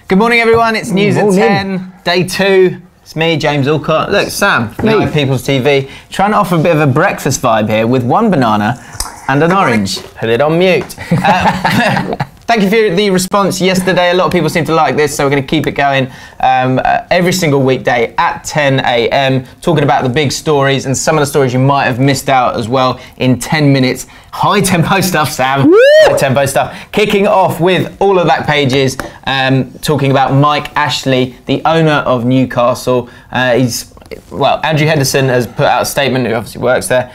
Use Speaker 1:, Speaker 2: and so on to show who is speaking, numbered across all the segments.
Speaker 1: Good morning, everyone. It's News at 10, day 2. It's me, James Alcott. Look, Sam, Night People's TV, trying to offer a bit of a breakfast vibe here with one banana and an orange. Put it on mute. Thank you for the response yesterday. A lot of people seem to like this, so we're going to keep it going every single weekday at 10 a.m, talking about the big stories and some of the stories you might have missed out as well in 10 minutes. High tempo stuff, Sam. Woo! High tempo stuff. Kicking off with all of that pages, talking about Mike Ashley, the owner of Newcastle. Andrew Henderson has put out a statement, who obviously works there,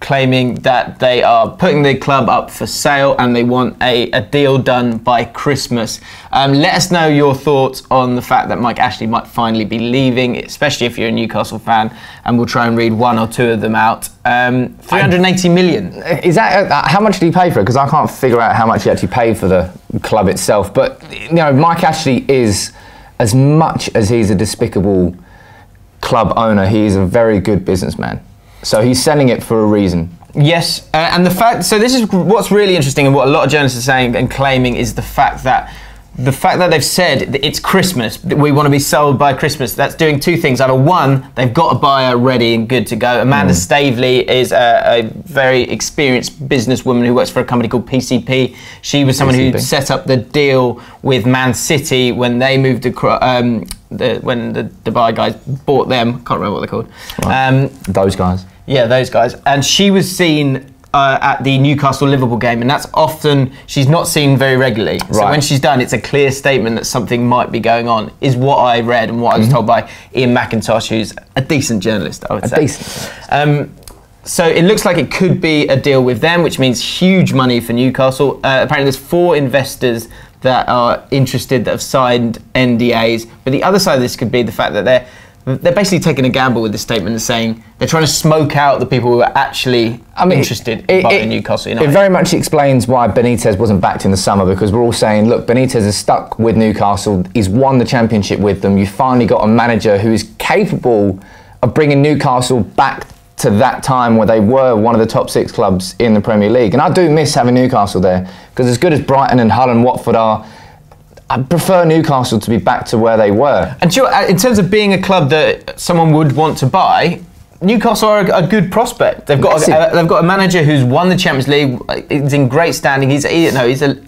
Speaker 1: claiming that they are putting the club up for sale and they want a deal done by Christmas. Let us know your thoughts on the fact that Mike Ashley might finally be leaving, especially if you're a Newcastle fan, and we'll try and read one or two of them out. 380 million.
Speaker 2: Is that how much did he pay for it? Because I can't figure out how much he actually paid for the club itself. But you know, Mike Ashley is, as much as he's a despicable club owner, he is a very good businessman. So he's selling it for a reason.
Speaker 1: Yes, and the fact, so this is what's really interesting and what a lot of journalists are saying and claiming is the fact that they've said that it's Christmas, that we want to be sold by Christmas. That's doing two things. Either one, they've got a buyer ready and good to go. Amanda Staveley is a very experienced businesswoman who works for a company called PCP. She was someone who set up the deal with Man City when they moved across, when the Dubai guys bought them. Can't remember what they're called.
Speaker 2: Right. Those guys. Yeah,
Speaker 1: those guys. And she was seen at the Newcastle-Liverpool game, and that's often, she's not seen very regularly. Right. So when she's done, it's a clear statement that something might be going on, is what I read and what I was told by Ian McIntosh, who's a decent journalist, I would say. Decent. So it looks like it could be a deal with them, which means huge money for Newcastle. Apparently there's 4 investors that are interested that have signed NDAs, but the other side of this could be the fact that they're basically taking a gamble with this statement and saying they're trying to smoke out the people who are actually interested in buying Newcastle United.
Speaker 2: It very much explains why Benitez wasn't backed in the summer, because we're all saying, look, Benitez is stuck with Newcastle. He's won the championship with them. You finally got a manager who is capable of bringing Newcastle back to that time where they were one of the top 6 clubs in the Premier League. And I do miss having Newcastle there, because as good as Brighton and Hull and Watford are, I prefer Newcastle to be back to where they were. And
Speaker 1: in terms of being a club that someone would want to buy, Newcastle are a good prospect. They've got a manager who's won the Champions League. He's in great standing. He's a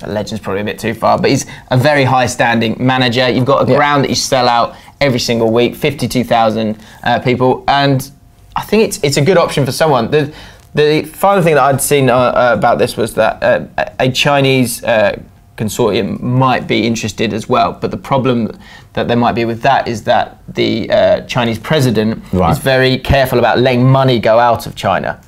Speaker 1: legend's probably a bit too far, but he's a very high standing manager. You've got a ground that you sell out every single week, 52,000 people, and I think it's a good option for someone. The final thing that I'd seen about this was that a Chinese consortium might be interested as well, but the problem that there might be with that is that the Chinese president is very careful about letting money go out of China.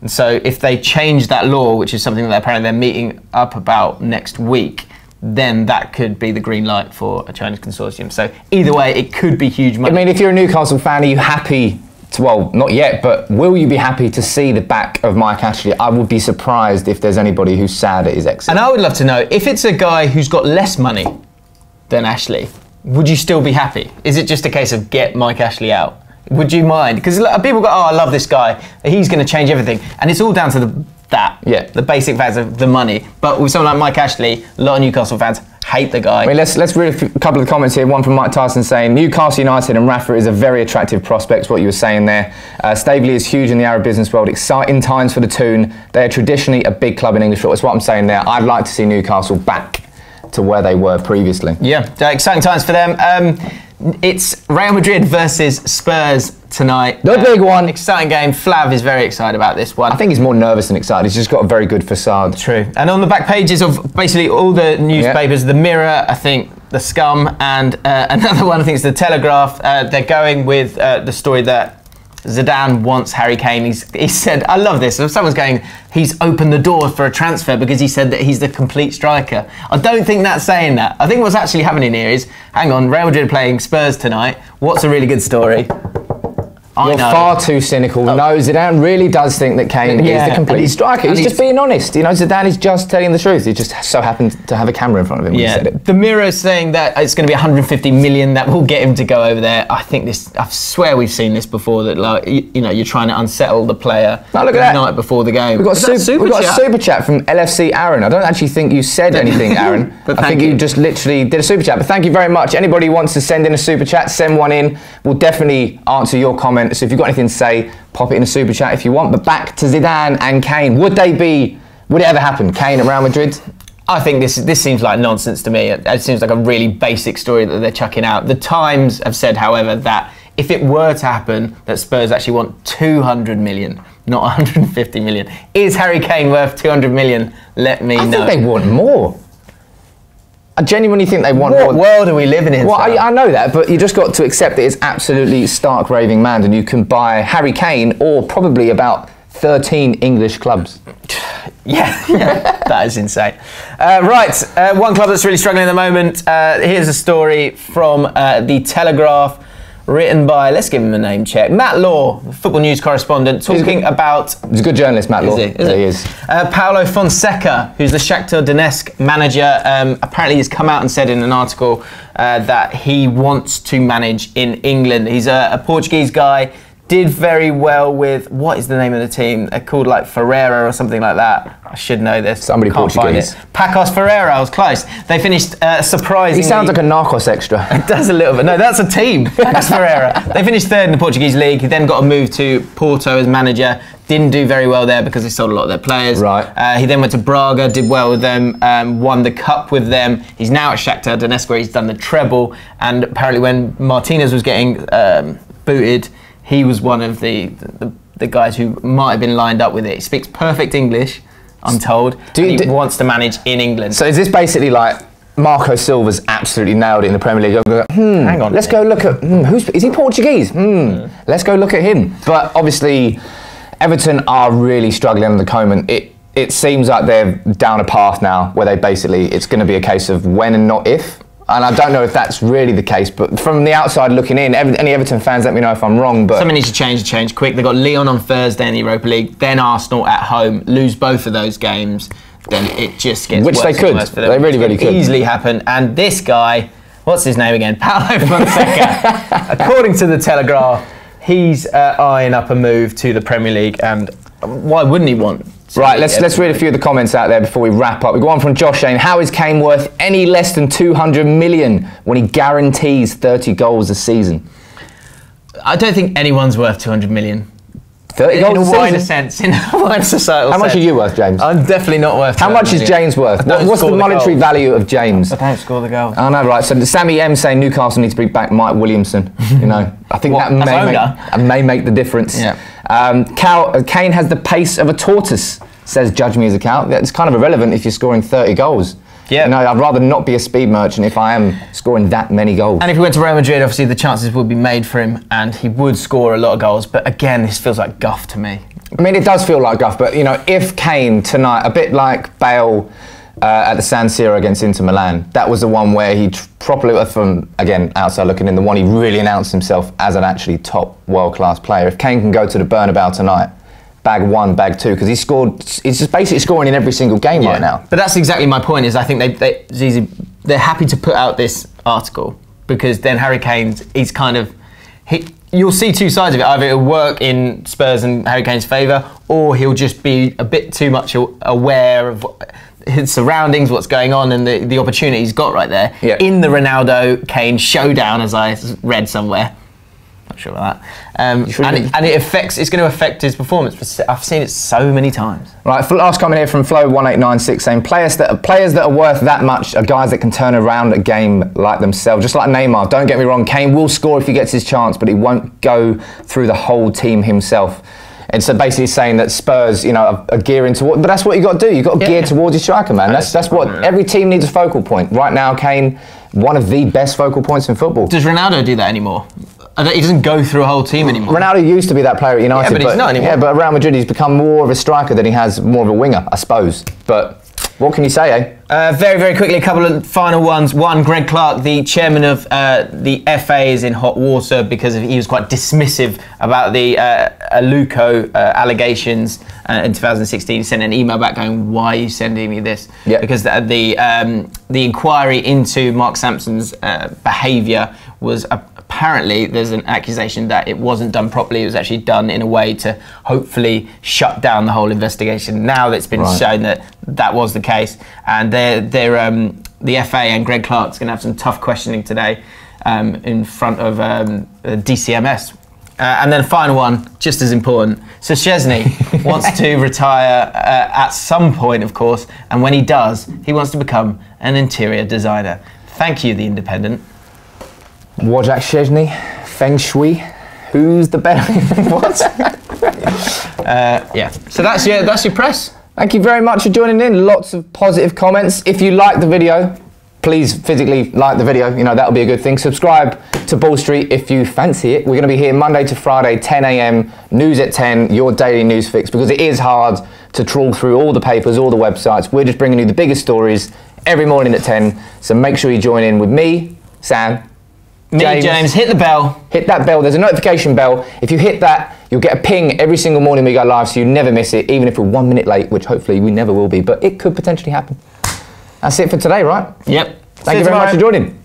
Speaker 1: And so if they change that law, which is something that apparently they're meeting up about next week, then that could be the green light for a Chinese consortium. So either way, it could be huge money.
Speaker 2: I mean, if you're a Newcastle fan, are you happy to, well, not yet, but will you be happy to see the back of Mike Ashley? I would be surprised if there's anybody who's sad at his exit.
Speaker 1: And I would love to know, if it's a guy who's got less money than Ashley, would you still be happy? Is it just a case of get Mike Ashley out? Would you mind? Because people go, oh, I love this guy, he's going to change everything. And it's all down to the basic facts of the money. But with someone like Mike Ashley, a lot of Newcastle fans hate the guy.
Speaker 2: I mean, let's read a couple of comments here. One from Mike Tyson saying, Newcastle United and Rafa is a very attractive prospect, what you were saying there. Staveley is huge in the Arab business world. Exciting times for the Toon. They are traditionally a big club in English football. That's what I'm saying there. I'd like to see Newcastle back to where they were previously.
Speaker 1: Yeah, exciting times for them. It's Real Madrid versus Spurs tonight.
Speaker 2: The big one.
Speaker 1: Exciting game. Flav is very excited about this one.
Speaker 2: I think he's more nervous than excited. He's just got a very good facade.
Speaker 1: True. And on the back pages of basically all the newspapers, the Mirror, I think, the Scum, and another one, I think, is the Telegraph. They're going with the story that Zidane wants Harry Kane. He said, I love this. If someone's going, he's opened the door for a transfer because he said that he's the complete striker. I don't think that's saying that. I think what's actually happening here is, hang on, Real Madrid playing Spurs tonight. What's a really good story?
Speaker 2: You're far too cynical. No, Zidane really does think that Kane is the complete striker. He's just being honest. You know, Zidane is just telling the truth. He just so happened to have a camera in front of him when he said it.
Speaker 1: The Mirror is saying that it's going to be 150 million that will get him to go over there. I think this. I swear we've seen this before. That like you know, you're trying to unsettle the player
Speaker 2: look at that.
Speaker 1: the night before the game.
Speaker 2: We've got a super chat from LFC Aaron. I don't actually think you said anything, Aaron.
Speaker 1: But
Speaker 2: I think you just literally did a super chat. But thank you very much. Anybody who wants to send in a super chat, send one in. We'll definitely answer your comment. So if you've got anything to say, pop it in a super chat if you want. But back to Zidane and Kane. Would it ever happen? Kane at Real Madrid?
Speaker 1: I think this seems like nonsense to me. It seems like a really basic story that they're chucking out. The Times have said, however, that if it were to happen, that Spurs actually want 200 million, not 150 million. Is Harry Kane worth 200 million? Let me know.
Speaker 2: I think they want more. I genuinely think they want
Speaker 1: more. What world are we living in?
Speaker 2: Well, I know that, but you just got to accept that it's absolutely stark raving mad, and you can buy Harry Kane or probably about 13 English clubs.
Speaker 1: Yeah, that is insane. One club that's really struggling at the moment. Here's a story from The Telegraph, written by, let's give him a name check, Matt Law, football news correspondent, talking about...
Speaker 2: He's a good journalist, Matt Law. He is.
Speaker 1: Paulo Fonseca, who's the Shakhtar Donetsk manager, apparently has come out and said in an article that he wants to manage in England. He's a Portuguese guy, did very well with, what is the name of the team? They're called like Ferreira or something like that. I should know this.
Speaker 2: Somebody
Speaker 1: Can't
Speaker 2: Portuguese.
Speaker 1: Find it. Pacos Ferreira, I was close. They finished surprisingly...
Speaker 2: He sounds like a Narcos extra.
Speaker 1: It does a little bit. No, that's a team. That's Ferreira. They finished third in the Portuguese league. He then got a move to Porto as manager. Didn't do very well there because they sold a lot of their players.
Speaker 2: Right.
Speaker 1: He then went to Braga, did well with them, won the cup with them. He's now at Shakhtar Donetsk where he's done the treble. And apparently when Martinez was getting booted, he was one of the guys who might have been lined up with it. He speaks perfect English, I'm told. He wants to manage in England.
Speaker 2: So is this basically like Marco Silva's absolutely nailed it in the Premier League?
Speaker 1: Hang on.
Speaker 2: Let's go look at is he Portuguese? Let's go look at him. But obviously, Everton are really struggling at the moment. It seems like they're down a path now where it's going to be a case of when and not if. And I don't know if that's really the case, but from the outside looking in, any Everton fans, let me know if I'm wrong. But
Speaker 1: something needs to change quick. They've got Lyon on Thursday in the Europa League, then Arsenal at home. Lose both of those games, then it just gets worse.
Speaker 2: Which they could. They really could.
Speaker 1: Easily happen. And this guy, what's his name again? Paulo Fonseca. According to the Telegraph, he's eyeing up a move to the Premier League, and why wouldn't he want?
Speaker 2: Right, let's read a few of the comments out there before we wrap up. We go on from Josh saying, how is Kane worth any less than 200 million when he guarantees 30 goals a season?
Speaker 1: I don't think anyone's worth 200 million.
Speaker 2: 30 goals
Speaker 1: in a wider sense, in a wider societal sense.
Speaker 2: How much are you worth, James?
Speaker 1: I'm definitely not worth 200
Speaker 2: How much is James worth? What's the monetary value of James?
Speaker 1: I don't score the goal.
Speaker 2: I know, right. So Sammy M saying Newcastle needs to bring back Mike Williamson. You know, I think that may make the difference.
Speaker 1: Yeah.
Speaker 2: Kane has the pace of a tortoise, says Judge Me as a Cow. It's kind of irrelevant if you're scoring 30 goals.
Speaker 1: Yeah.
Speaker 2: You know, I'd rather not be a speed merchant if I am scoring that many goals.
Speaker 1: And if he went to Real Madrid, obviously the chances would be made for him and he would score a lot of goals. But again, this feels like guff to me.
Speaker 2: I mean, it does feel like guff, but, you know, if Kane tonight, a bit like Bale at the San Siro against Inter Milan, that was the one where he properly, from, again, outside looking in, the one he really announced himself as an actually top world-class player. If Kane can go to the Bernabeu tonight, bag one, bag two, because he's just basically scoring in every single game right now.
Speaker 1: But that's exactly my point, is I think they're happy to put out this article because then Harry Kane's, he's kind of, you'll see two sides of it. Either it'll work in Spurs and Harry Kane's favour, or he'll just be a bit too much aware of his surroundings, what's going on, and the opportunity he's got right there.
Speaker 2: Yeah.
Speaker 1: In the Ronaldo-Kane showdown, as I read somewhere. Not sure about that. And it's going to affect his performance. I've seen it so many times. Right,
Speaker 2: last comment here from Flo1896 saying players that are worth that much are guys that can turn around a game like themselves, just like Neymar. Don't get me wrong, Kane will score if he gets his chance, but he won't go through the whole team himself. And so basically saying that Spurs, you know, are gearing towards, but that's what you got to do. You got to gear towards your striker, man. That's what every team needs, a focal point. Right now, Kane, one of the best focal points in football.
Speaker 1: Does Ronaldo do that anymore? He doesn't go through a whole team anymore.
Speaker 2: Ronaldo used to be that player at United,
Speaker 1: but he's not anymore.
Speaker 2: Yeah, but at Real Madrid he's become more of a striker than he has more of a winger, I suppose. But what can you say, eh?
Speaker 1: Very, very quickly, a couple of final ones. One, Greg Clark, the chairman of the FA, is in hot water because he was quite dismissive about the Aluko allegations in 2016. He sent an email back going, "Why are you sending me this?"
Speaker 2: Yep.
Speaker 1: Because the inquiry into Mark Sampson's behaviour was apparently, there's an accusation that it wasn't done properly. It was actually done in a way to hopefully shut down the whole investigation. Now that's been shown that that was the case, and the FA and Greg Clark's going to have some tough questioning today in front of DCMS. And then final one, just as important. So Szczesny wants to retire at some point, of course, and when he does, he wants to become an interior designer. Thank you, The Independent.
Speaker 2: Wojciech Szczesny, Feng Shui, who's the better? What?
Speaker 1: Yeah. So that's your press.
Speaker 2: Thank you very much for joining in. Lots of positive comments. If you like the video, please physically like the video. You know, that'll be a good thing. Subscribe to Ball Street if you fancy it. We're going to be here Monday to Friday, 10 a.m, news at 10, your daily news fix, because it is hard to trawl through all the papers, all the websites. We're just bringing you the biggest stories every morning at 10. So make sure you join in with me, Sam,
Speaker 1: James, hit the bell.
Speaker 2: Hit that bell. There's a notification bell. If you hit that, you'll get a ping every single morning we go live, so you never miss it, even if we're 1 minute late, which hopefully we never will be, but it could potentially happen. That's it for today, right?
Speaker 1: Yep.
Speaker 2: Thank you very much for joining.